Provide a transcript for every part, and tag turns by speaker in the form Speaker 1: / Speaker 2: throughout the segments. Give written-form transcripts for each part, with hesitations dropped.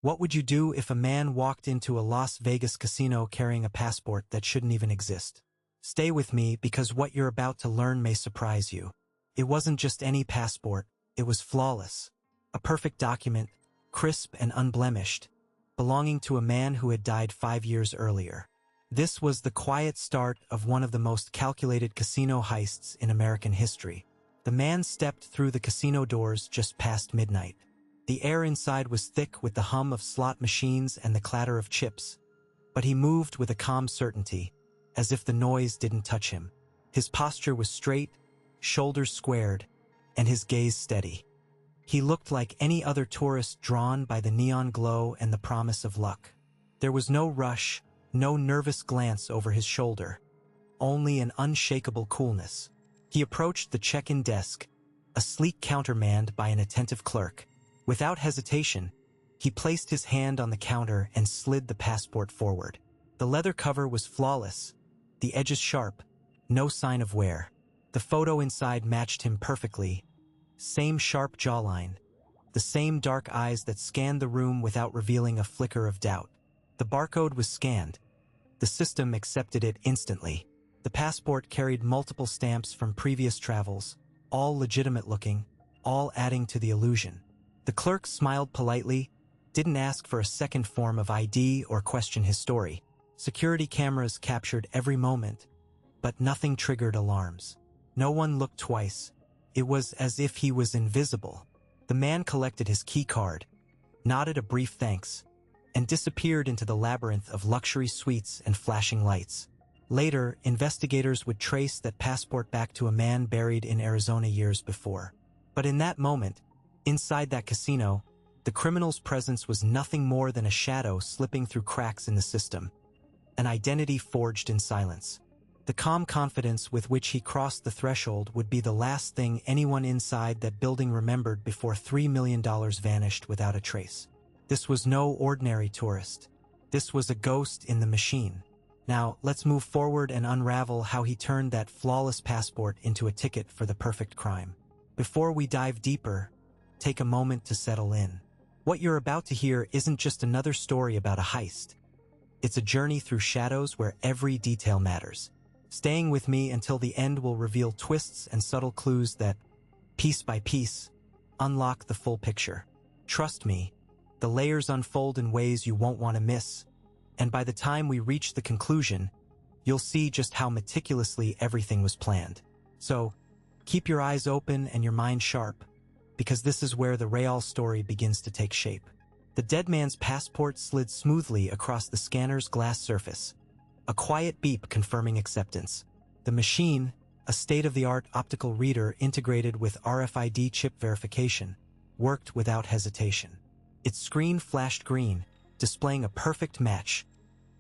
Speaker 1: What would you do if a man walked into a Las Vegas casino carrying a passport that shouldn't even exist? Stay with me because what you're about to learn may surprise you. It wasn't just any passport, it was flawless. A perfect document, crisp and unblemished, belonging to a man who had died 5 years earlier. This was the quiet start of one of the most calculated casino heists in American history. The man stepped through the casino doors just past midnight. The air inside was thick with the hum of slot machines and the clatter of chips, but he moved with a calm certainty, as if the noise didn't touch him. His posture was straight, shoulders squared, and his gaze steady. He looked like any other tourist drawn by the neon glow and the promise of luck. There was no rush, no nervous glance over his shoulder, only an unshakable coolness. He approached the check-in desk, a sleek counter manned by an attentive clerk. Without hesitation, he placed his hand on the counter and slid the passport forward. The leather cover was flawless, the edges sharp, no sign of wear. The photo inside matched him perfectly. Same sharp jawline, the same dark eyes that scanned the room without revealing a flicker of doubt. The barcode was scanned. The system accepted it instantly. The passport carried multiple stamps from previous travels, all legitimate-looking, all adding to the illusion. The clerk smiled politely, didn't ask for a second form of ID or question his story. Security cameras captured every moment, but nothing triggered alarms. No one looked twice. It was as if he was invisible. The man collected his key card, nodded a brief thanks, and disappeared into the labyrinth of luxury suites and flashing lights. Later, investigators would trace that passport back to a man buried in Arizona years before. But in that moment, inside that casino, the criminal's presence was nothing more than a shadow slipping through cracks in the system, an identity forged in silence. The calm confidence with which he crossed the threshold would be the last thing anyone inside that building remembered before $3 million vanished without a trace. This was no ordinary tourist. This was a ghost in the machine. Now, let's move forward and unravel how he turned that flawless passport into a ticket for the perfect crime. Before we dive deeper, take a moment to settle in. What you're about to hear isn't just another story about a heist. It's a journey through shadows where every detail matters. Staying with me until the end will reveal twists and subtle clues that, piece by piece, unlock the full picture. Trust me, the layers unfold in ways you won't want to miss. And by the time we reach the conclusion, you'll see just how meticulously everything was planned. So, keep your eyes open and your mind sharp, because this is where the real story begins to take shape. The dead man's passport slid smoothly across the scanner's glass surface, a quiet beep confirming acceptance. The machine, a state-of-the-art optical reader integrated with RFID chip verification, worked without hesitation. Its screen flashed green, displaying a perfect match.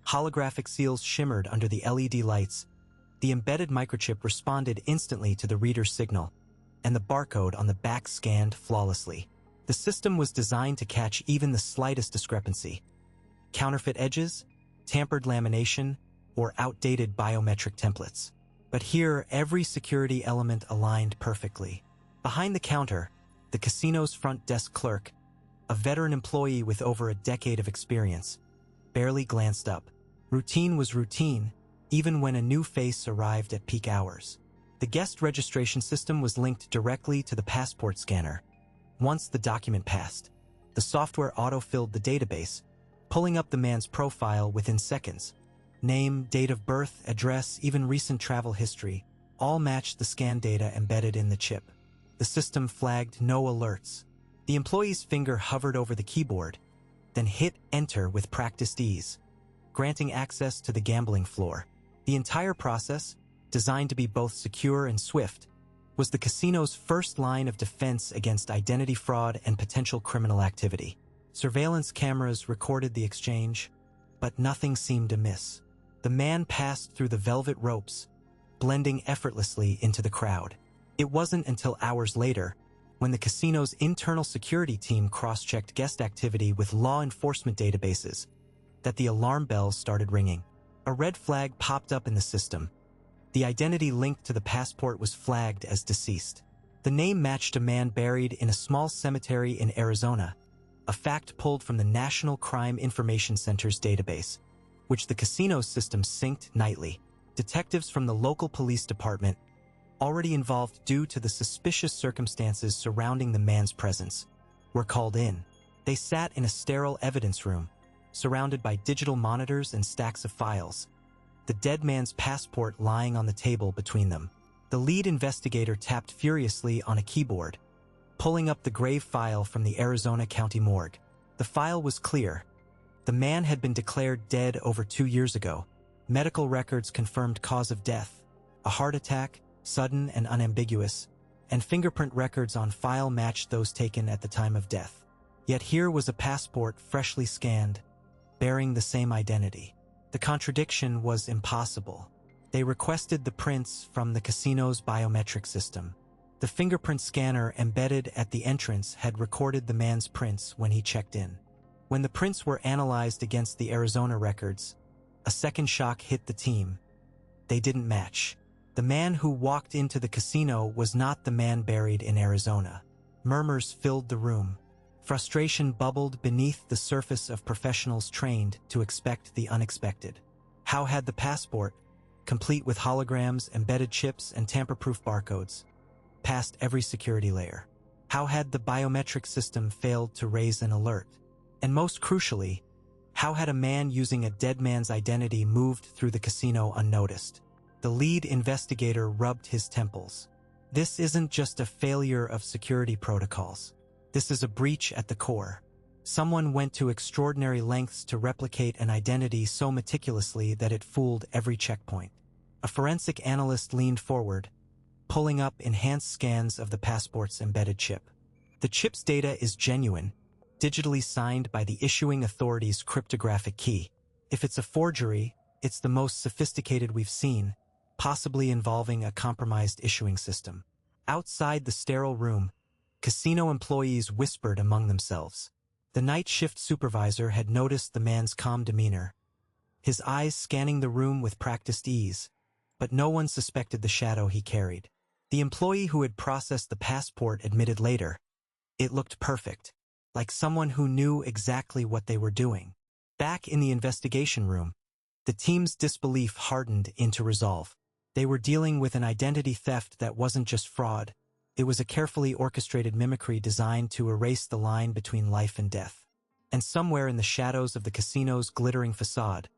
Speaker 1: Holographic seals shimmered under the LED lights. The embedded microchip responded instantly to the reader's signal, and the barcode on the back scanned flawlessly. The system was designed to catch even the slightest discrepancy. Counterfeit edges, tampered lamination, or outdated biometric templates. But here, every security element aligned perfectly. Behind the counter, the casino's front desk clerk, a veteran employee with over a decade of experience, barely glanced up. Routine was routine, even when a new face arrived at peak hours. The guest registration system was linked directly to the passport scanner. Once the document passed, the software auto-filled the database, pulling up the man's profile within seconds. Name, date of birth, address, even recent travel history, all matched the scan data embedded in the chip. The system flagged no alerts. The employee's finger hovered over the keyboard, then hit enter with practiced ease, granting access to the gambling floor. The entire process, designed to be both secure and swift, was the casino's first line of defense against identity fraud and potential criminal activity. Surveillance cameras recorded the exchange, but nothing seemed amiss. The man passed through the velvet ropes, blending effortlessly into the crowd. It wasn't until hours later, when the casino's internal security team cross-checked guest activity with law enforcement databases, that the alarm bells started ringing. A red flag popped up in the system. The identity linked to the passport was flagged as deceased. The name matched a man buried in a small cemetery in Arizona, a fact pulled from the National Crime Information Center's database, which the casino system synced nightly. Detectives from the local police department, already involved due to the suspicious circumstances surrounding the man's presence, were called in. They sat in a sterile evidence room, surrounded by digital monitors and stacks of files, the dead man's passport lying on the table between them. The lead investigator tapped furiously on a keyboard, pulling up the grave file from the Arizona County morgue. The file was clear. The man had been declared dead over 2 years ago. Medical records confirmed cause of death, a heart attack, sudden and unambiguous, and fingerprint records on file matched those taken at the time of death. Yet here was a passport freshly scanned, bearing the same identity. The contradiction was impossible. They requested the prints from the casino's biometric system. The fingerprint scanner embedded at the entrance had recorded the man's prints when he checked in. When the prints were analyzed against the Arizona records, a second shock hit the team. They didn't match. The man who walked into the casino was not the man buried in Arizona. Murmurs filled the room. Frustration bubbled beneath the surface of professionals trained to expect the unexpected. How had the passport, complete with holograms, embedded chips, and tamper-proof barcodes, passed every security layer? How had the biometric system failed to raise an alert? And most crucially, how had a man using a dead man's identity moved through the casino unnoticed? The lead investigator rubbed his temples. This isn't just a failure of security protocols. This is a breach at the core. Someone went to extraordinary lengths to replicate an identity so meticulously that it fooled every checkpoint. A forensic analyst leaned forward, pulling up enhanced scans of the passport's embedded chip. The chip's data is genuine, digitally signed by the issuing authority's cryptographic key. If it's a forgery, it's the most sophisticated we've seen, possibly involving a compromised issuing system. Outside the sterile room, casino employees whispered among themselves. The night shift supervisor had noticed the man's calm demeanor, his eyes scanning the room with practiced ease, but no one suspected the shadow he carried. The employee who had processed the passport admitted later, it looked perfect, like someone who knew exactly what they were doing. Back in the investigation room, the team's disbelief hardened into resolve. They were dealing with an identity theft that wasn't just fraud. It was a carefully orchestrated mimicry designed to erase the line between life and death. And somewhere in the shadows of the casino's glittering facade,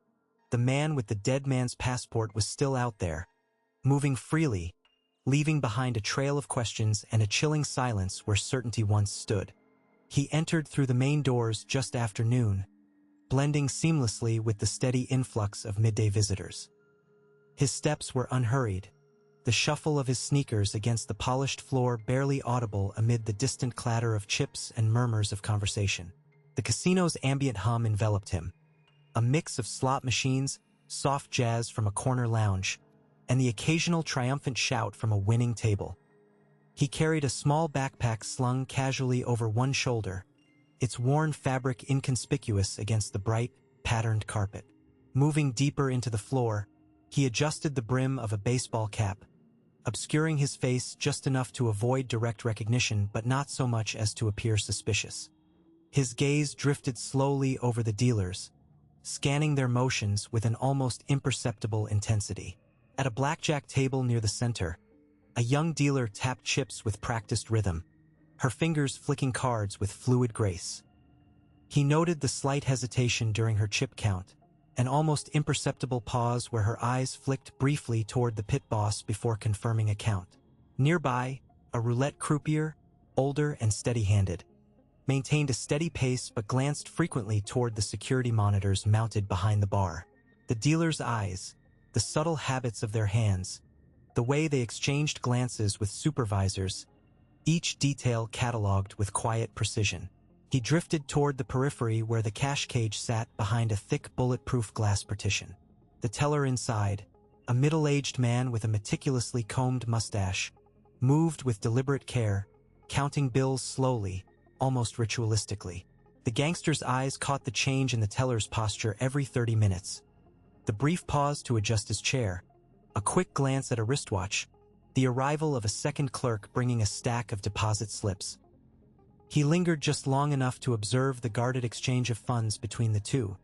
Speaker 1: the man with the dead man's passport was still out there, moving freely, leaving behind a trail of questions and a chilling silence where certainty once stood. He entered through the main doors just after noon, blending seamlessly with the steady influx of midday visitors. His steps were unhurried, the shuffle of his sneakers against the polished floor barely audible amid the distant clatter of chips and murmurs of conversation. The casino's ambient hum enveloped him, a mix of slot machines, soft jazz from a corner lounge, and the occasional triumphant shout from a winning table. He carried a small backpack slung casually over one shoulder, its worn fabric inconspicuous against the bright, patterned carpet. Moving deeper into the floor, he adjusted the brim of a baseball cap, obscuring his face just enough to avoid direct recognition but not so much as to appear suspicious. His gaze drifted slowly over the dealers, scanning their motions with an almost imperceptible intensity. At a blackjack table near the center, a young dealer tapped chips with practiced rhythm, her fingers flicking cards with fluid grace. He noted the slight hesitation during her chip count, an almost imperceptible pause where her eyes flicked briefly toward the pit boss before confirming a count. Nearby, a roulette croupier, older and steady-handed, maintained a steady pace but glanced frequently toward the security monitors mounted behind the bar. The dealer's eyes, the subtle habits of their hands, the way they exchanged glances with supervisors, each detail cataloged with quiet precision. He drifted toward the periphery where the cash cage sat behind a thick bulletproof glass partition. The teller inside, a middle-aged man with a meticulously combed mustache, moved with deliberate care, counting bills slowly, almost ritualistically. The gangster's eyes caught the change in the teller's posture every 30 minutes. The brief pause to adjust his chair, a quick glance at a wristwatch, the arrival of a second clerk bringing a stack of deposit slips. He lingered just long enough to observe the guarded exchange of funds between the two,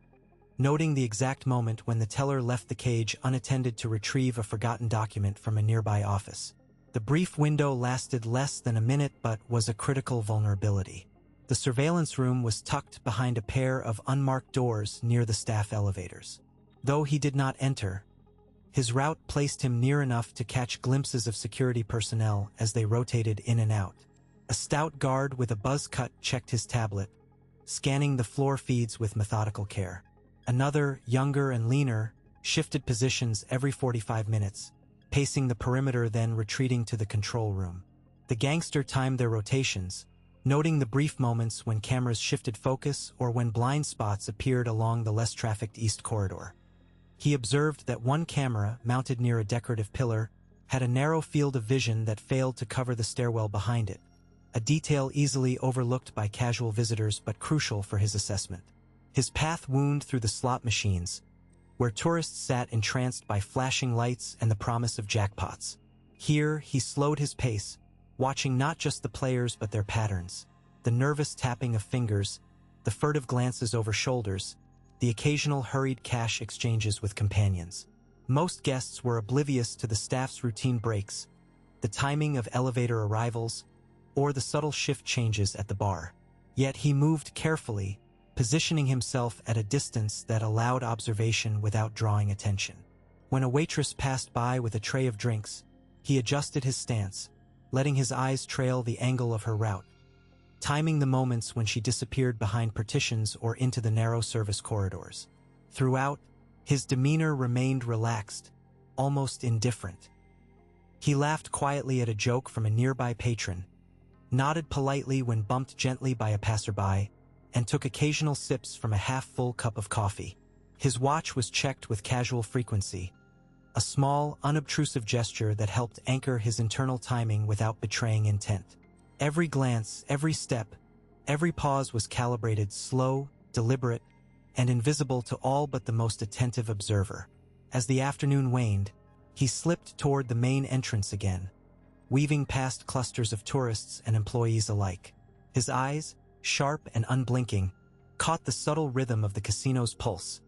Speaker 1: noting the exact moment when the teller left the cage unattended to retrieve a forgotten document from a nearby office. The brief window lasted less than a minute but was a critical vulnerability. The surveillance room was tucked behind a pair of unmarked doors near the staff elevators. Though he did not enter, his route placed him near enough to catch glimpses of security personnel as they rotated in and out. A stout guard with a buzz cut checked his tablet, scanning the floor feeds with methodical care. Another, younger and leaner, shifted positions every 45 minutes, pacing the perimeter then retreating to the control room. The gangster timed their rotations, noting the brief moments when cameras shifted focus or when blind spots appeared along the less trafficked east corridor. He observed that one camera, mounted near a decorative pillar, had a narrow field of vision that failed to cover the stairwell behind it, a detail easily overlooked by casual visitors but crucial for his assessment. His path wound through the slot machines, where tourists sat entranced by flashing lights and the promise of jackpots. Here, he slowed his pace, watching not just the players but their patterns, the nervous tapping of fingers, the furtive glances over shoulders, the occasional hurried cash exchanges with companions. Most guests were oblivious to the staff's routine breaks, the timing of elevator arrivals, or the subtle shift changes at the bar. Yet he moved carefully, positioning himself at a distance that allowed observation without drawing attention. When a waitress passed by with a tray of drinks, he adjusted his stance, letting his eyes trail the angle of her route, timing the moments when she disappeared behind partitions or into the narrow service corridors. Throughout, his demeanor remained relaxed, almost indifferent. He laughed quietly at a joke from a nearby patron, nodded politely when bumped gently by a passerby, and took occasional sips from a half-full cup of coffee. His watch was checked with casual frequency, a small, unobtrusive gesture that helped anchor his internal timing without betraying intent. Every glance, every step, every pause was calibrated, slow, deliberate, and invisible to all but the most attentive observer. As the afternoon waned, he slipped toward the main entrance again, weaving past clusters of tourists and employees alike. His eyes, sharp and unblinking, caught the subtle rhythm of the casino's pulse,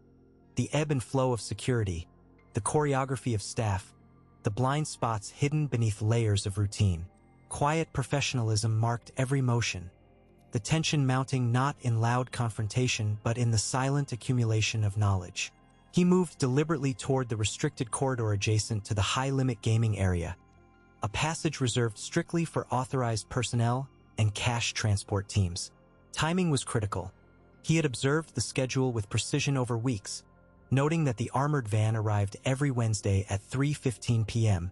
Speaker 1: the ebb and flow of security, the choreography of staff, the blind spots hidden beneath layers of routine. Quiet professionalism marked every motion, the tension mounting not in loud confrontation but in the silent accumulation of knowledge. He moved deliberately toward the restricted corridor adjacent to the high-limit gaming area, a passage reserved strictly for authorized personnel and cash transport teams. Timing was critical. He had observed the schedule with precision over weeks, noting that the armored van arrived every Wednesday at 3:15 p.m.,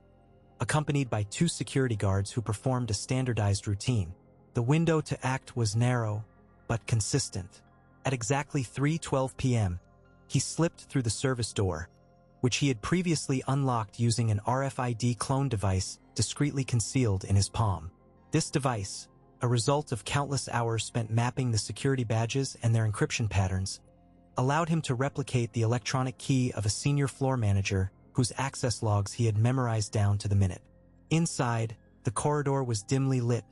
Speaker 1: accompanied by 2 security guards who performed a standardized routine. The window to act was narrow, but consistent. At exactly 3:12 p.m., he slipped through the service door, which he had previously unlocked using an RFID clone device discreetly concealed in his palm. This device, a result of countless hours spent mapping the security badges and their encryption patterns, allowed him to replicate the electronic key of a senior floor manager whose access logs he had memorized down to the minute. Inside, the corridor was dimly lit,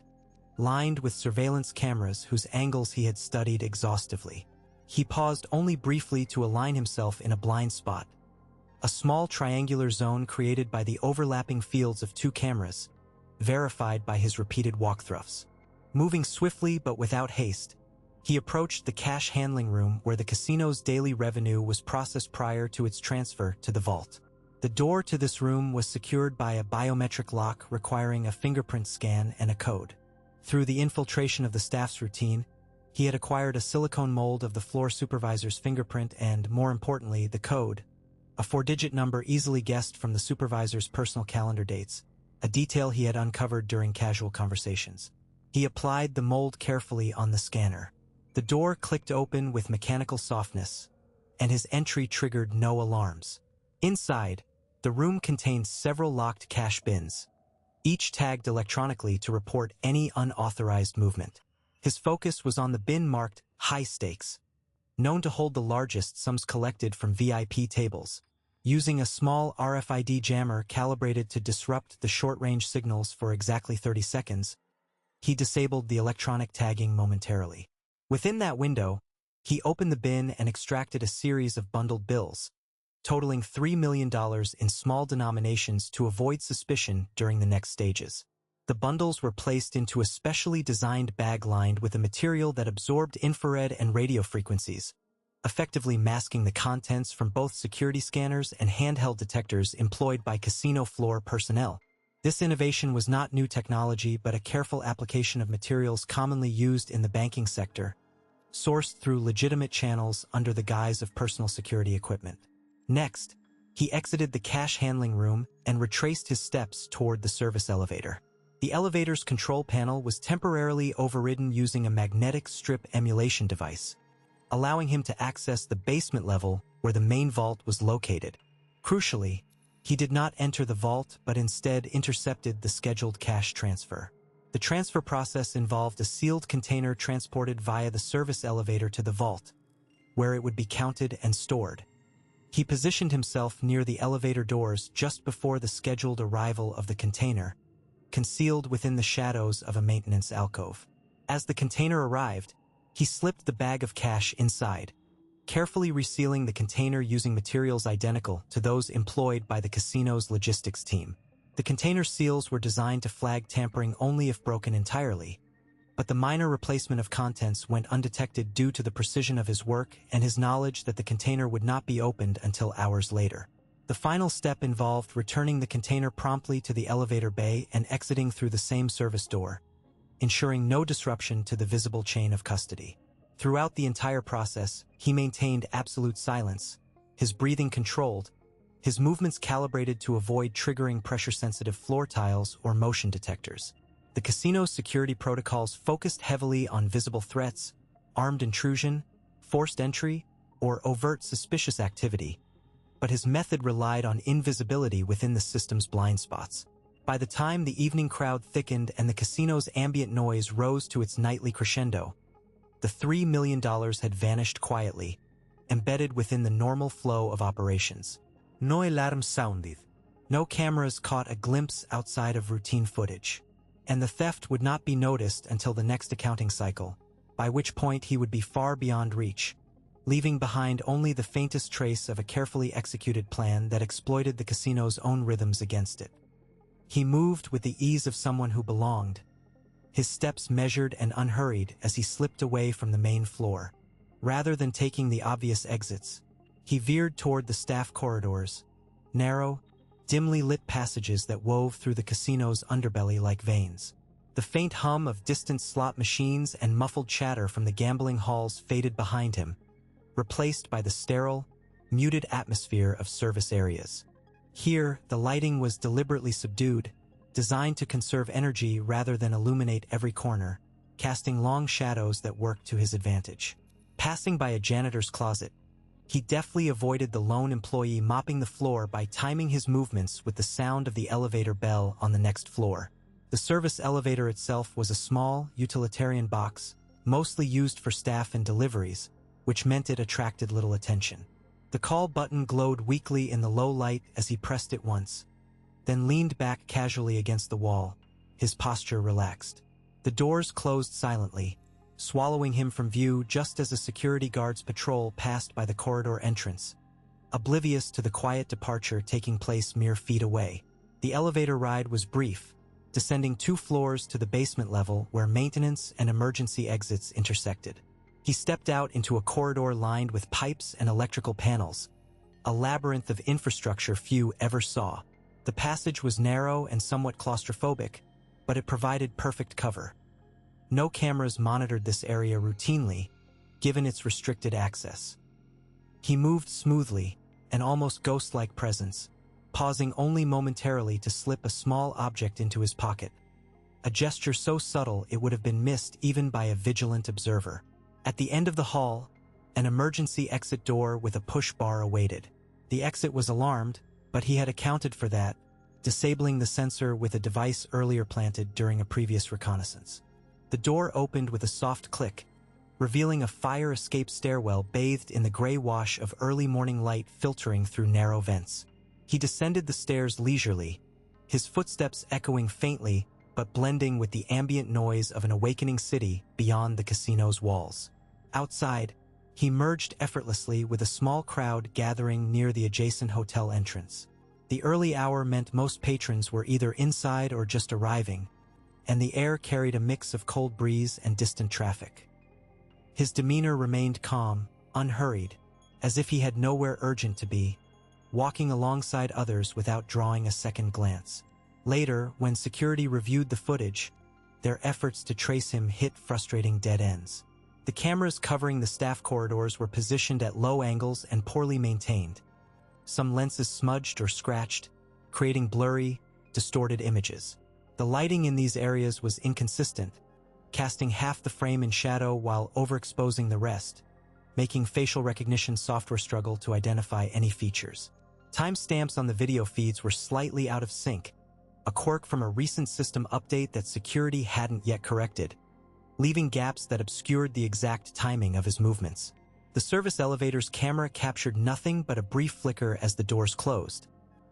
Speaker 1: lined with surveillance cameras whose angles he had studied exhaustively. He paused only briefly to align himself in a blind spot, a small triangular zone created by the overlapping fields of 2 cameras, verified by his repeated walkthroughs. Moving swiftly but without haste, he approached the cash handling room where the casino's daily revenue was processed prior to its transfer to the vault. The door to this room was secured by a biometric lock requiring a fingerprint scan and a code. Through the infiltration of the staff's routine, he had acquired a silicone mold of the floor supervisor's fingerprint and, more importantly, the code, a 4-digit number easily guessed from the supervisor's personal calendar dates, a detail he had uncovered during casual conversations. He applied the mold carefully on the scanner. The door clicked open with mechanical softness, and his entry triggered no alarms. Inside, the room contained several locked cash bins, each tagged electronically to report any unauthorized movement. His focus was on the bin marked high stakes, known to hold the largest sums collected from VIP tables. Using a small RFID jammer calibrated to disrupt the short-range signals for exactly 30 seconds, He disabled the electronic tagging momentarily. Within that window, he opened the bin and extracted a series of bundled bills, totaling $3 million in small denominations to avoid suspicion during the next stages. The bundles were placed into a specially designed bag lined with a material that absorbed infrared and radio frequencies, effectively masking the contents from both security scanners and handheld detectors employed by casino floor personnel. This innovation was not new technology but a careful application of materials commonly used in the banking sector, sourced through legitimate channels under the guise of personal security equipment. Next, he exited the cash handling room and retraced his steps toward the service elevator. The elevator's control panel was temporarily overridden using a magnetic strip emulation device, allowing him to access the basement level where the main vault was located. Crucially, he did not enter the vault but instead intercepted the scheduled cash transfer. The transfer process involved a sealed container transported via the service elevator to the vault, where it would be counted and stored. He positioned himself near the elevator doors just before the scheduled arrival of the container, concealed within the shadows of a maintenance alcove. As the container arrived, he slipped the bag of cash inside, carefully resealing the container using materials identical to those employed by the casino's logistics team. The container seals were designed to flag tampering only if broken entirely, but the minor replacement of contents went undetected due to the precision of his work and his knowledge that the container would not be opened until hours later. The final step involved returning the container promptly to the elevator bay and exiting through the same service door, ensuring no disruption to the visible chain of custody. Throughout the entire process, he maintained absolute silence, his breathing controlled, his movements calibrated to avoid triggering pressure-sensitive floor tiles or motion detectors. The casino's security protocols focused heavily on visible threats, armed intrusion, forced entry, or overt suspicious activity, but his method relied on invisibility within the system's blind spots. By the time the evening crowd thickened and the casino's ambient noise rose to its nightly crescendo, the $3 million had vanished quietly, embedded within the normal flow of operations. No alarm sounded. No cameras caught a glimpse outside of routine footage, and the theft would not be noticed until the next accounting cycle, by which point he would be far beyond reach, leaving behind only the faintest trace of a carefully executed plan that exploited the casino's own rhythms against it. He moved with the ease of someone who belonged, his steps measured and unhurried as he slipped away from the main floor. Rather than taking the obvious exits, he veered toward the staff corridors, narrow, dimly lit passages that wove through the casino's underbelly like veins. The faint hum of distant slot machines and muffled chatter from the gambling halls faded behind him, replaced by the sterile, muted atmosphere of service areas. Here, the lighting was deliberately subdued, designed to conserve energy rather than illuminate every corner, casting long shadows that worked to his advantage. Passing by a janitor's closet, he deftly avoided the lone employee mopping the floor by timing his movements with the sound of the elevator bell on the next floor. The service elevator itself was a small, utilitarian box, mostly used for staff and deliveries, which meant it attracted little attention. The call button glowed weakly in the low light as he pressed it once, then leaned back casually against the wall, his posture relaxed. The doors closed silently, swallowing him from view just as a security guard's patrol passed by the corridor entrance, oblivious to the quiet departure taking place mere feet away. The elevator ride was brief, descending 2 floors to the basement level where maintenance and emergency exits intersected. He stepped out into a corridor lined with pipes and electrical panels, a labyrinth of infrastructure few ever saw. The passage was narrow and somewhat claustrophobic, but it provided perfect cover. No cameras monitored this area routinely, given its restricted access. He moved smoothly, an almost ghost-like presence, pausing only momentarily to slip a small object into his pocket, a gesture so subtle it would have been missed even by a vigilant observer. At the end of the hall, an emergency exit door with a push bar awaited. The exit was alarmed, but he had accounted for that, disabling the sensor with a device earlier planted during a previous reconnaissance. The door opened with a soft click, revealing a fire escape stairwell bathed in the gray wash of early morning light filtering through narrow vents. He descended the stairs leisurely, his footsteps echoing faintly but blending with the ambient noise of an awakening city beyond the casino's walls. Outside, he merged effortlessly with a small crowd gathering near the adjacent hotel entrance. The early hour meant most patrons were either inside or just arriving, and the air carried a mix of cold breeze and distant traffic. His demeanor remained calm, unhurried, as if he had nowhere urgent to be, walking alongside others without drawing a second glance. Later, when security reviewed the footage, their efforts to trace him hit frustrating dead ends. The cameras covering the staff corridors were positioned at low angles and poorly maintained. Some lenses smudged or scratched, creating blurry, distorted images. The lighting in these areas was inconsistent, casting half the frame in shadow while overexposing the rest, making facial recognition software struggle to identify any features. Timestamps on the video feeds were slightly out of sync, a quirk from a recent system update that security hadn't yet corrected, leaving gaps that obscured the exact timing of his movements. The service elevator's camera captured nothing but a brief flicker as the doors closed,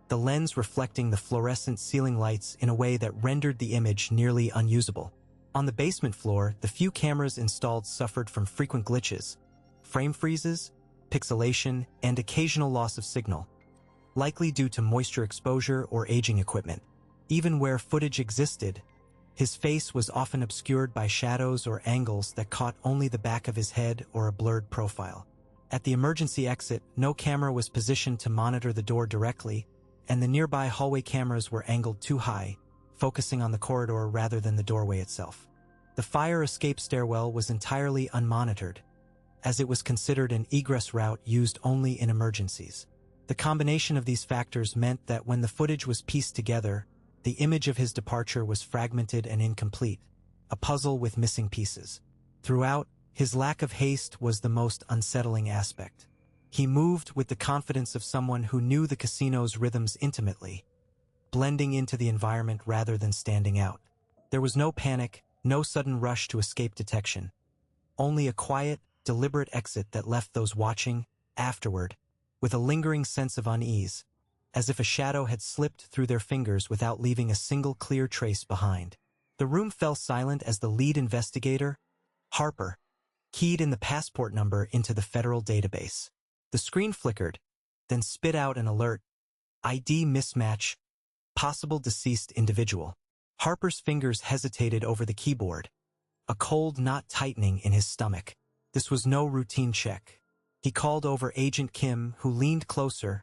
Speaker 1: the lens reflecting the fluorescent ceiling lights in a way that rendered the image nearly unusable. On the basement floor, the few cameras installed suffered from frequent glitches, frame freezes, pixelation, and occasional loss of signal, likely due to moisture exposure or aging equipment. Even where footage existed, his face was often obscured by shadows or angles that caught only the back of his head or a blurred profile. At the emergency exit, no camera was positioned to monitor the door directly, and the nearby hallway cameras were angled too high, focusing on the corridor rather than the doorway itself. The fire escape stairwell was entirely unmonitored, as it was considered an egress route used only in emergencies. The combination of these factors meant that when the footage was pieced together, the image of his departure was fragmented and incomplete, a puzzle with missing pieces. Throughout, his lack of haste was the most unsettling aspect. He moved with the confidence of someone who knew the casino's rhythms intimately, blending into the environment rather than standing out. There was no panic, no sudden rush to escape detection, only a quiet, deliberate exit that left those watching, afterward, with a lingering sense of unease, as if a shadow had slipped through their fingers without leaving a single clear trace behind. The room fell silent as the lead investigator, Harper, keyed in the passport number into the federal database. The screen flickered, then spit out an alert: ID mismatch, possible deceased individual. Harper's fingers hesitated over the keyboard, a cold knot tightening in his stomach. This was no routine check. He called over Agent Kim, who leaned closer,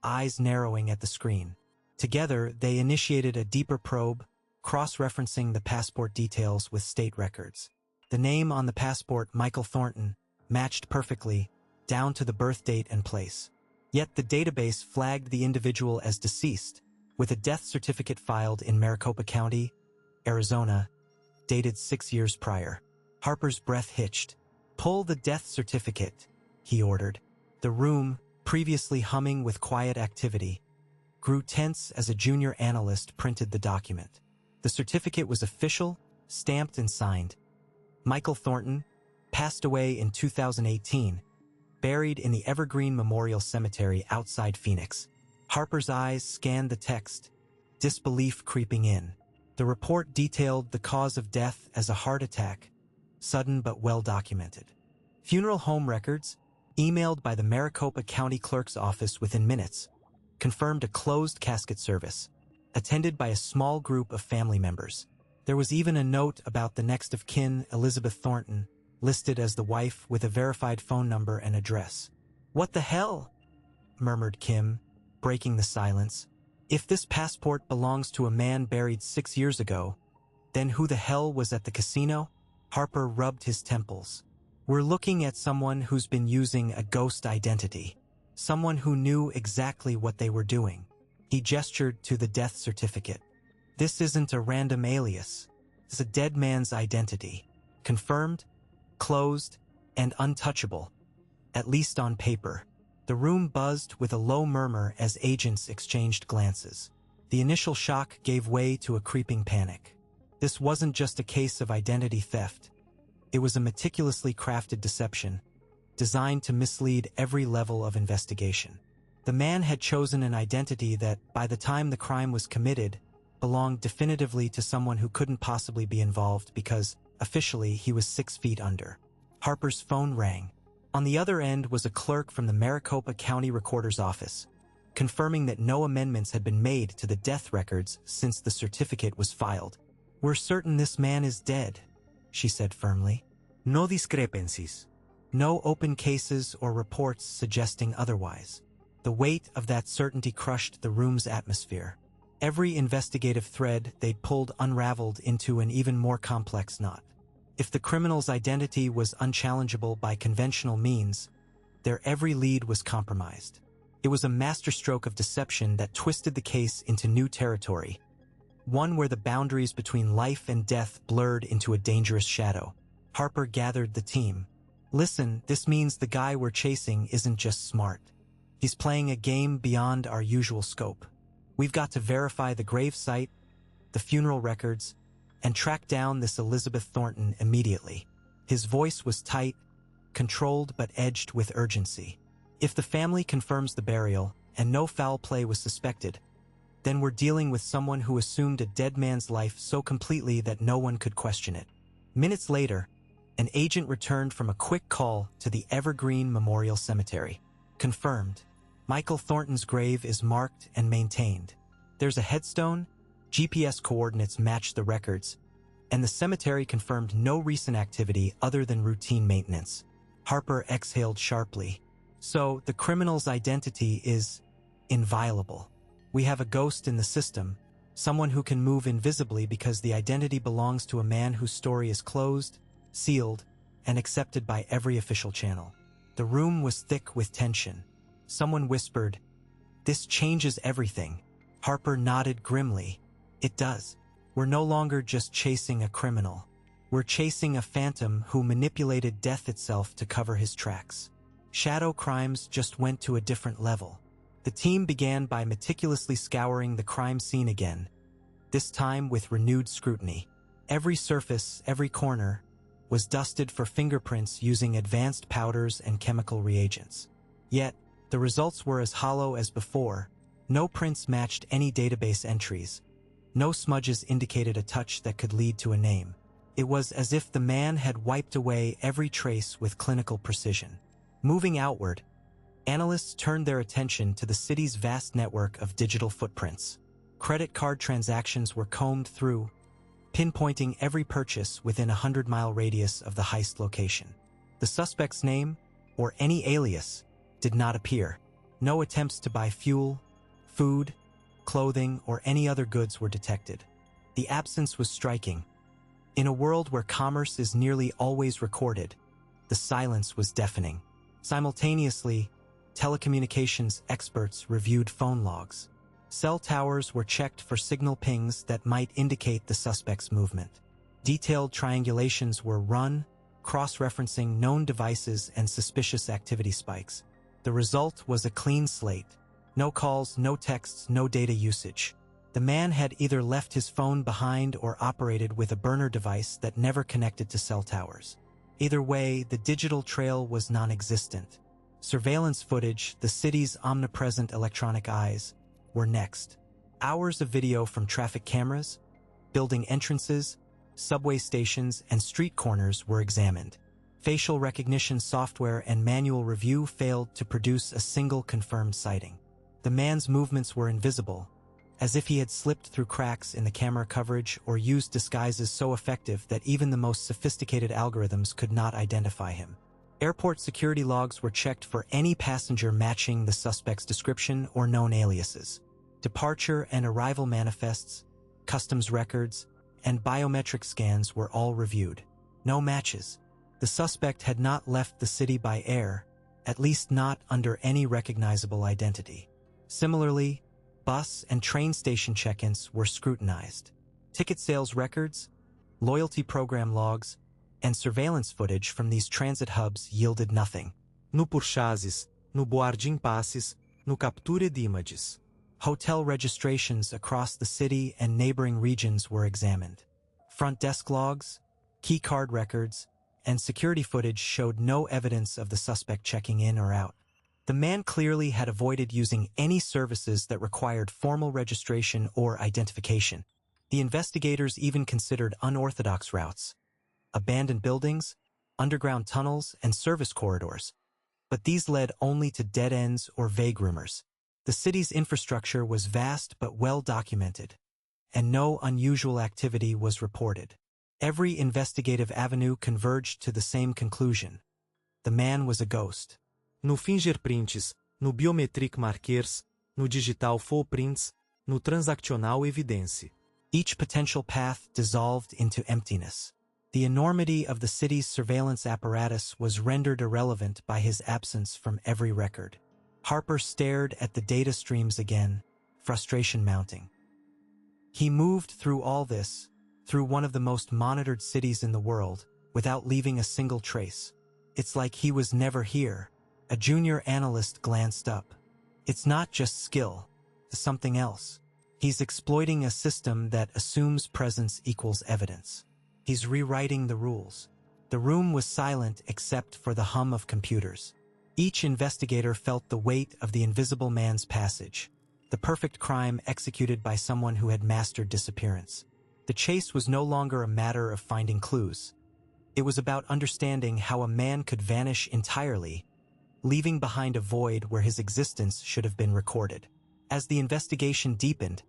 Speaker 1: eyes narrowing at the screen. Together, they initiated a deeper probe, cross-referencing the passport details with state records. The name on the passport, Michael Thornton, matched perfectly, down to the birth date and place. Yet the database flagged the individual as deceased, with a death certificate filed in Maricopa County, Arizona, dated 6 years prior. Harper's breath hitched. "Pull the death certificate," he ordered. The room, previously humming with quiet activity, grew tense as a junior analyst printed the document. The certificate was official, stamped and signed. Michael Thornton passed away in 2018, buried in the Evergreen Memorial Cemetery outside Phoenix. Harper's eyes scanned the text, disbelief creeping in. The report detailed the cause of death as a heart attack, sudden but well documented. Funeral home records, emailed by the Maricopa County Clerk's office within minutes, confirmed a closed casket service, attended by a small group of family members. There was even a note about the next of kin, Elizabeth Thornton, listed as the wife with a verified phone number and address. "What the hell?" murmured Kim, breaking the silence. "If this passport belongs to a man buried 6 years ago, then who the hell was at the casino?" Harper rubbed his temples. "We're looking at someone who's been using a ghost identity. Someone who knew exactly what they were doing." He gestured to the death certificate. "This isn't a random alias. It's a dead man's identity. Confirmed, closed, and untouchable, at least on paper." The room buzzed with a low murmur as agents exchanged glances. The initial shock gave way to a creeping panic. This wasn't just a case of identity theft. It was a meticulously crafted deception, designed to mislead every level of investigation. The man had chosen an identity that, by the time the crime was committed, belonged definitively to someone who couldn't possibly be involved because, officially, he was 6 feet under. Harper's phone rang. On the other end was a clerk from the Maricopa County Recorder's office, confirming that no amendments had been made to the death records since the certificate was filed. "We're certain this man is dead," she said firmly. "No discrepancies." No open cases or reports suggesting otherwise. The weight of that certainty crushed the room's atmosphere. Every investigative thread they'd pulled unraveled into an even more complex knot. If the criminal's identity was unchallengeable by conventional means, their every lead was compromised. It was a masterstroke of deception that twisted the case into new territory, one where the boundaries between life and death blurred into a dangerous shadow. Harper gathered the team. "Listen, this means the guy we're chasing isn't just smart. He's playing a game beyond our usual scope. We've got to verify the grave site, the funeral records, and track down this Elizabeth Thornton immediately." His voice was tight, controlled but edged with urgency. "If the family confirms the burial, and no foul play was suspected, then we're dealing with someone who assumed a dead man's life so completely that no one could question it." Minutes later, an agent returned from a quick call to the Evergreen Memorial Cemetery. "Confirmed. Michael Thornton's grave is marked and maintained. There's a headstone, GPS coordinates match the records, and the cemetery confirmed no recent activity other than routine maintenance." Harper exhaled sharply. "So, the criminal's identity is inviolable. We have a ghost in the system, someone who can move invisibly because the identity belongs to a man whose story is closed, sealed, and accepted by every official channel." The room was thick with tension. Someone whispered, "This changes everything." Harper nodded grimly. "It does. We're no longer just chasing a criminal. We're chasing a phantom who manipulated death itself to cover his tracks." Shadow crimes just went to a different level. The team began by meticulously scouring the crime scene again, this time with renewed scrutiny. Every surface, every corner, was dusted for fingerprints using advanced powders and chemical reagents. Yet, the results were as hollow as before. No prints matched any database entries. No smudges indicated a touch that could lead to a name. It was as if the man had wiped away every trace with clinical precision. Moving outward, analysts turned their attention to the city's vast network of digital footprints. Credit card transactions were combed through, pinpointing every purchase within a 100-mile radius of the heist location. The suspect's name, or any alias, did not appear. No attempts to buy fuel, food, clothing, or any other goods were detected. The absence was striking. In a world where commerce is nearly always recorded, the silence was deafening. Simultaneously, telecommunications experts reviewed phone logs. Cell towers were checked for signal pings that might indicate the suspect's movement. Detailed triangulations were run, cross-referencing known devices and suspicious activity spikes. The result was a clean slate. No calls, no texts, no data usage. The man had either left his phone behind or operated with a burner device that never connected to cell towers. Either way, the digital trail was non-existent. Surveillance footage, the city's omnipresent electronic eyes, were next. Hours of video from traffic cameras, building entrances, subway stations, and street corners were examined. Facial recognition software and manual review failed to produce a single confirmed sighting. The man's movements were invisible, as if he had slipped through cracks in the camera coverage or used disguises so effective that even the most sophisticated algorithms could not identify him. Airport security logs were checked for any passenger matching the suspect's description or known aliases. Departure and arrival manifests, customs records, and biometric scans were all reviewed. No matches. The suspect had not left the city by air, at least not under any recognizable identity. Similarly, bus and train station check-ins were scrutinized. Ticket sales records, loyalty program logs, and surveillance footage from these transit hubs yielded nothing.
Speaker 2: No Purchases, no boarding passes, no capture de images.
Speaker 1: Hotel registrations across the city and neighboring regions were examined. Front desk logs, key card records, and security footage showed no evidence of the suspect checking in or out. The man clearly had avoided using any services that required formal registration or identification. The investigators even considered unorthodox routes, abandoned buildings, underground tunnels, and service corridors. But these led only to dead ends or vague rumors. The city's infrastructure was vast but well documented, and no unusual activity was reported. Every investigative avenue converged to the same conclusion. The man was a ghost.
Speaker 2: No fingerprints, no biometric markers, no digital footprints, no transactional evidence.
Speaker 1: Each potential path dissolved into emptiness. The enormity of the city's surveillance apparatus was rendered irrelevant by his absence from every record. Harper stared at the data streams again, frustration mounting. He moved through all this, through one of the most monitored cities in the world, without leaving a single trace. It's like he was never here. A junior analyst glanced up. It's not just skill, it's something else. He's exploiting a system that assumes presence equals evidence. He's rewriting the rules. The room was silent except for the hum of computers. Each investigator felt the weight of the invisible man's passage, the perfect crime executed by someone who had mastered disappearance. The chase was no longer a matter of finding clues. It was about understanding how a man could vanish entirely, leaving behind a void where his existence should have been recorded. As the investigation deepened,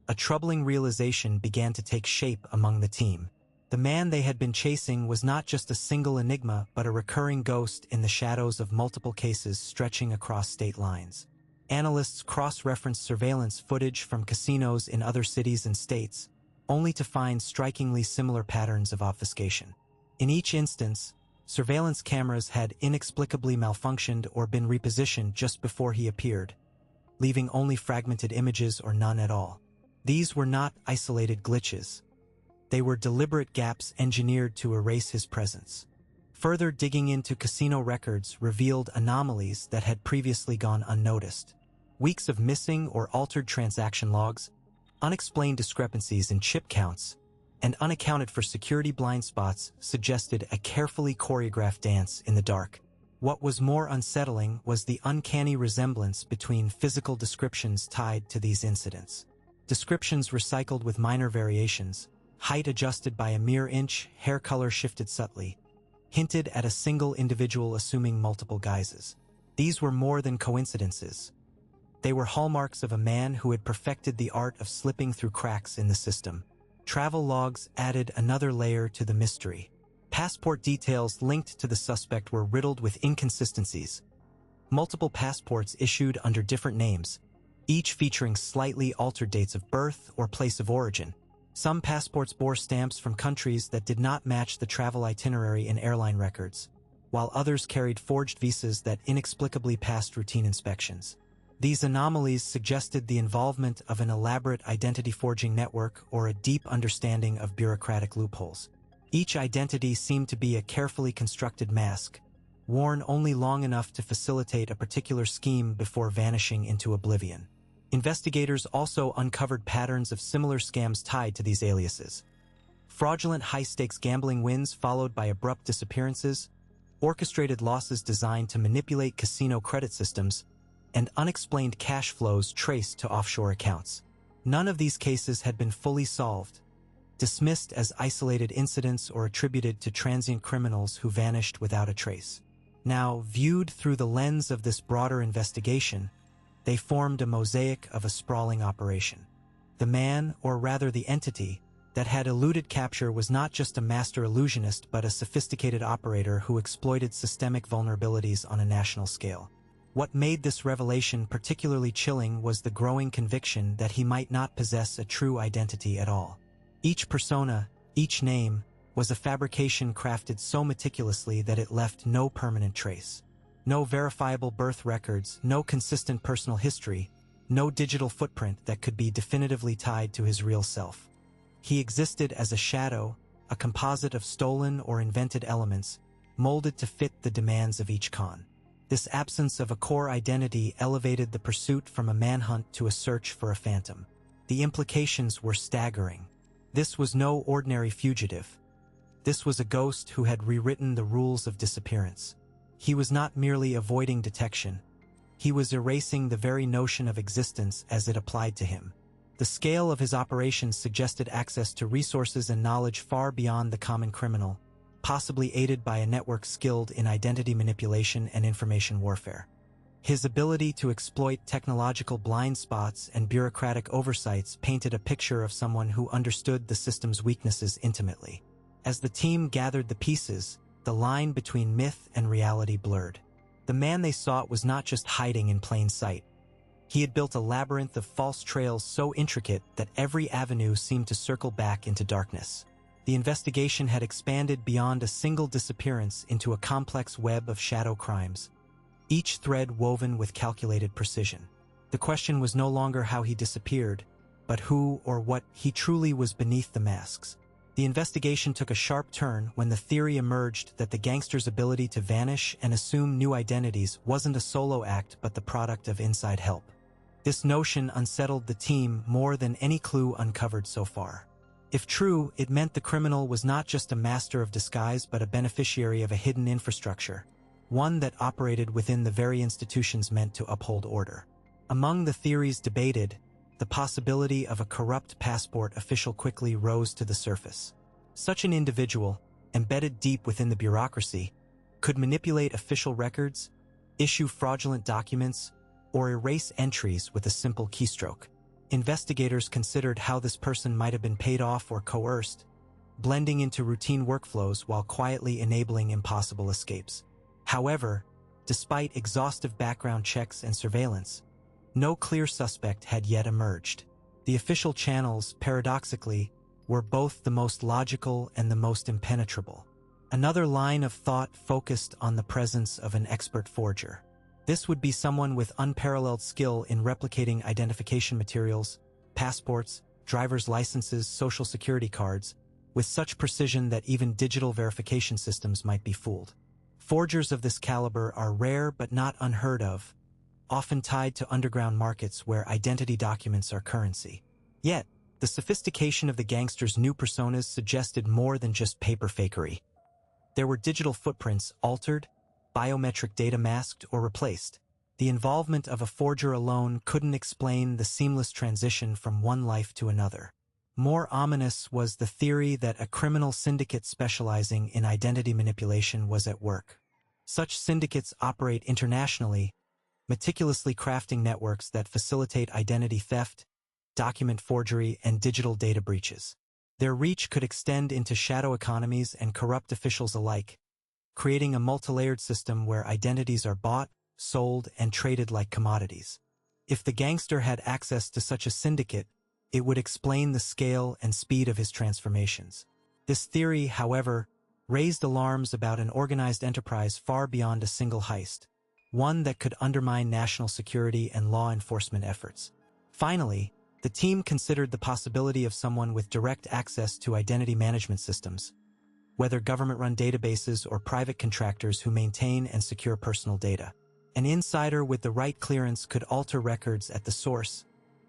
Speaker 1: a troubling realization began to take shape among the team. The man they had been chasing was not just a single enigma, but a recurring ghost in the shadows of multiple cases stretching across state lines. Analysts cross-referenced surveillance footage from casinos in other cities and states, only to find strikingly similar patterns of obfuscation. In each instance, surveillance cameras had inexplicably malfunctioned or been repositioned just before he appeared, leaving only fragmented images or none at all. These were not isolated glitches. They were deliberate gaps engineered to erase his presence. Further digging into casino records revealed anomalies that had previously gone unnoticed. Weeks of missing or altered transaction logs, unexplained discrepancies in chip counts, and unaccounted for security blind spots suggested a carefully choreographed dance in the dark. What was more unsettling was the uncanny resemblance between physical descriptions tied to these incidents. Descriptions recycled with minor variations, height adjusted by a mere inch, hair color shifted subtly, hinted at a single individual assuming multiple guises. These were more than coincidences. They were hallmarks of a man who had perfected the art of slipping through cracks in the system. Travel logs added another layer to the mystery. Passport details linked to the suspect were riddled with inconsistencies. Multiple passports issued under different names, each featuring slightly altered dates of birth or place of origin. Some passports bore stamps from countries that did not match the travel itinerary in airline records, while others carried forged visas that inexplicably passed routine inspections. These anomalies suggested the involvement of an elaborate identity forging network or a deep understanding of bureaucratic loopholes. Each identity seemed to be a carefully constructed mask, worn only long enough to facilitate a particular scheme before vanishing into oblivion. Investigators also uncovered patterns of similar scams tied to these aliases. Fraudulent high-stakes gambling wins followed by abrupt disappearances, orchestrated losses designed to manipulate casino credit systems, and unexplained cash flows traced to offshore accounts. None of these cases had been fully solved, dismissed as isolated incidents or attributed to transient criminals who vanished without a trace. Now, viewed through the lens of this broader investigation, they formed a mosaic of a sprawling operation. The man, or rather the entity, that had eluded capture was not just a master illusionist but a sophisticated operator who exploited systemic vulnerabilities on a national scale. What made this revelation particularly chilling was the growing conviction that he might not possess a true identity at all. Each persona, each name, was a fabrication crafted so meticulously that it left no permanent trace. No verifiable birth records, no consistent personal history, no digital footprint that could be definitively tied to his real self. He existed as a shadow, a composite of stolen or invented elements, molded to fit the demands of each con. This absence of a core identity elevated the pursuit from a manhunt to a search for a phantom. The implications were staggering. This was no ordinary fugitive. This was a ghost who had rewritten the rules of disappearance. He was not merely avoiding detection. he was erasing the very notion of existence as it applied to him. The scale of his operations suggested access to resources and knowledge far beyond the common criminal, possibly aided by a network skilled in identity manipulation and information warfare. His ability to exploit technological blind spots and bureaucratic oversights painted a picture of someone who understood the system's weaknesses intimately. As the team gathered the pieces, the line between myth and reality blurred. The man they sought was not just hiding in plain sight. He had built a labyrinth of false trails so intricate that every avenue seemed to circle back into darkness. The investigation had expanded beyond a single disappearance into a complex web of shadow crimes, each thread woven with calculated precision. The question was no longer how he disappeared, but who or what he truly was beneath the masks. The investigation took a sharp turn when the theory emerged that the gangster's ability to vanish and assume new identities wasn't a solo act but the product of inside help. This notion unsettled the team more than any clue uncovered so far. If true, it meant the criminal was not just a master of disguise but a beneficiary of a hidden infrastructure, one that operated within the very institutions meant to uphold order. Among the theories debated, the possibility of a corrupt passport official quickly rose to the surface. Such an individual, embedded deep within the bureaucracy, could manipulate official records, issue fraudulent documents, or erase entries with a simple keystroke. Investigators considered how this person might have been paid off or coerced, blending into routine workflows while quietly enabling impossible escapes. However, despite exhaustive background checks and surveillance, no clear suspect had yet emerged. The official channels, paradoxically, were both the most logical and the most impenetrable. Another line of thought focused on the presence of an expert forger. This would be someone with unparalleled skill in replicating identification materials, passports, driver's licenses, social security cards, with such precision that even digital verification systems might be fooled. Forgers of this caliber are rare but not unheard of, often tied to underground markets where identity documents are currency. Yet, the sophistication of the gangster's new personas suggested more than just paper fakery. There were digital footprints altered, biometric data masked or replaced. The involvement of a forger alone couldn't explain the seamless transition from one life to another. More ominous was the theory that a criminal syndicate specializing in identity manipulation was at work. Such syndicates operate internationally, meticulously crafting networks that facilitate identity theft, document forgery, and digital data breaches. Their reach could extend into shadow economies and corrupt officials alike, creating a multilayered system where identities are bought, sold, and traded like commodities. If the gangster had access to such a syndicate, it would explain the scale and speed of his transformations. This theory, however, raised alarms about an organized enterprise far beyond a single heist, one that could undermine national security and law enforcement efforts. Finally, the team considered the possibility of someone with direct access to identity management systems, whether government-run databases or private contractors who maintain and secure personal data. An insider with the right clearance could alter records at the source,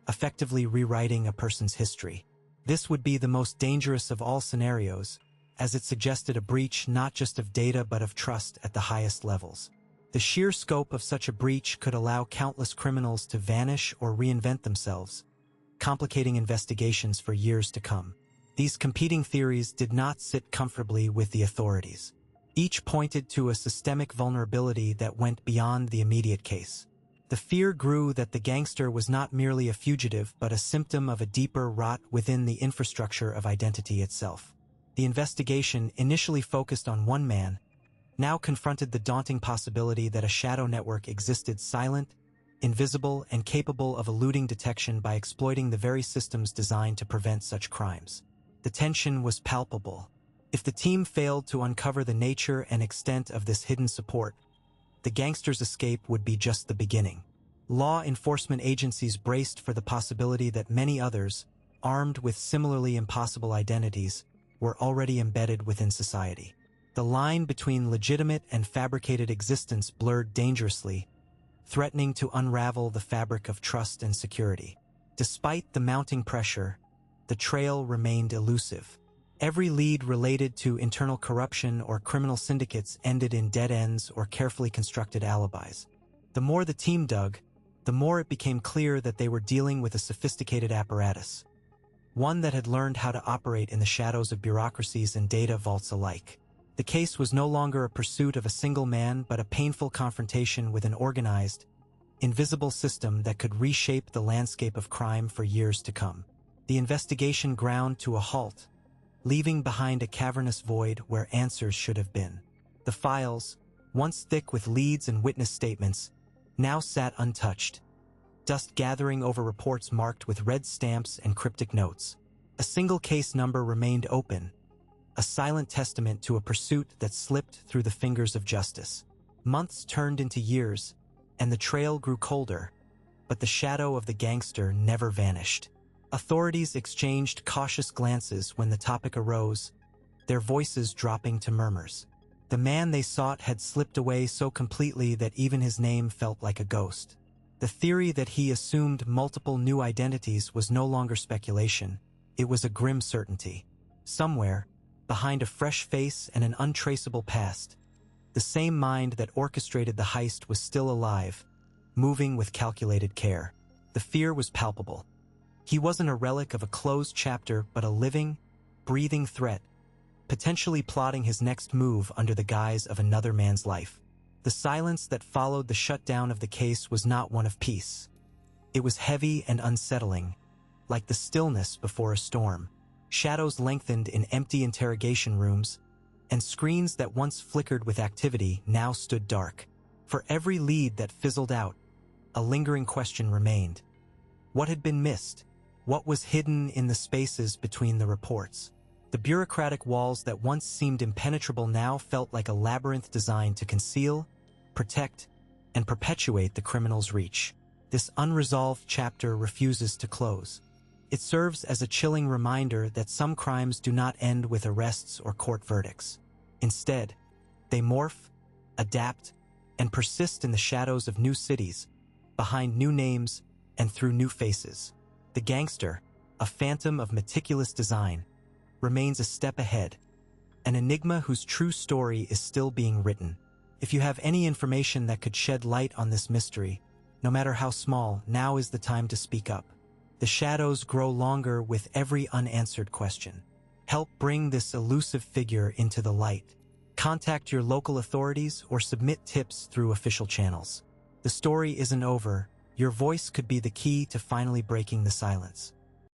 Speaker 1: effectively rewriting a person's history. This would be the most dangerous of all scenarios, as it suggested a breach not just of data but of trust at the highest levels. The sheer scope of such a breach could allow countless criminals to vanish or reinvent themselves, complicating investigations for years to come. These competing theories did not sit comfortably with the authorities. Each pointed to a systemic vulnerability that went beyond the immediate case. The fear grew that the gangster was not merely a fugitive but a symptom of a deeper rot within the infrastructure of identity itself. The investigation, initially focused on one man, now confronted the daunting possibility that a shadow network existed silent, invisible, and capable of eluding detection by exploiting the very systems designed to prevent such crimes. The tension was palpable. If the team failed to uncover the nature and extent of this hidden support, the gangster's escape would be just the beginning. Law enforcement agencies braced for the possibility that many others, armed with similarly impossible identities, were already embedded within society. The line between legitimate and fabricated existence blurred dangerously, threatening to unravel the fabric of trust and security. Despite the mounting pressure, the trail remained elusive. Every lead related to internal corruption or criminal syndicates ended in dead ends or carefully constructed alibis. The more the team dug, the more it became clear that they were dealing with a sophisticated apparatus, one that had learned how to operate in the shadows of bureaucracies and data vaults alike. The case was no longer a pursuit of a single man, but a painful confrontation with an organized, invisible system that could reshape the landscape of crime for years to come. The investigation ground to a halt, leaving behind a cavernous void where answers should have been. The files, once thick with leads and witness statements, now sat untouched, dust gathering over reports marked with red stamps and cryptic notes. A single case number remained open, a silent testament to a pursuit that slipped through the fingers of justice. Months turned into years, and the trail grew colder, but the shadow of the gangster never vanished. Authorities exchanged cautious glances when the topic arose, their voices dropping to murmurs. The man they sought had slipped away so completely that even his name felt like a ghost. The theory that he assumed multiple new identities was no longer speculation, it was a grim certainty. Somewhere, behind a fresh face and an untraceable past, the same mind that orchestrated the heist was still alive, moving with calculated care. The fear was palpable. He wasn't a relic of a closed chapter, but a living, breathing threat, potentially plotting his next move under the guise of another man's life. The silence that followed the shutdown of the case was not one of peace. It was heavy and unsettling, like the stillness before a storm. Shadows lengthened in empty interrogation rooms, and screens that once flickered with activity now stood dark. For every lead that fizzled out, a lingering question remained. What had been missed? What was hidden in the spaces between the reports? The bureaucratic walls that once seemed impenetrable now felt like a labyrinth designed to conceal, protect, and perpetuate the criminal's reach. This unresolved chapter refuses to close. It serves as a chilling reminder that some crimes do not end with arrests or court verdicts. Instead, they morph, adapt, and persist in the shadows of new cities, behind new names, and through new faces. The gangster, a phantom of meticulous design, remains a step ahead, an enigma whose true story is still being written. If you have any information that could shed light on this mystery, no matter how small, now is the time to speak up. The shadows grow longer with every unanswered question. Help bring this elusive figure into the light. Contact your local authorities or submit tips through official channels. The story isn't over. Your voice could be the key to finally breaking the silence.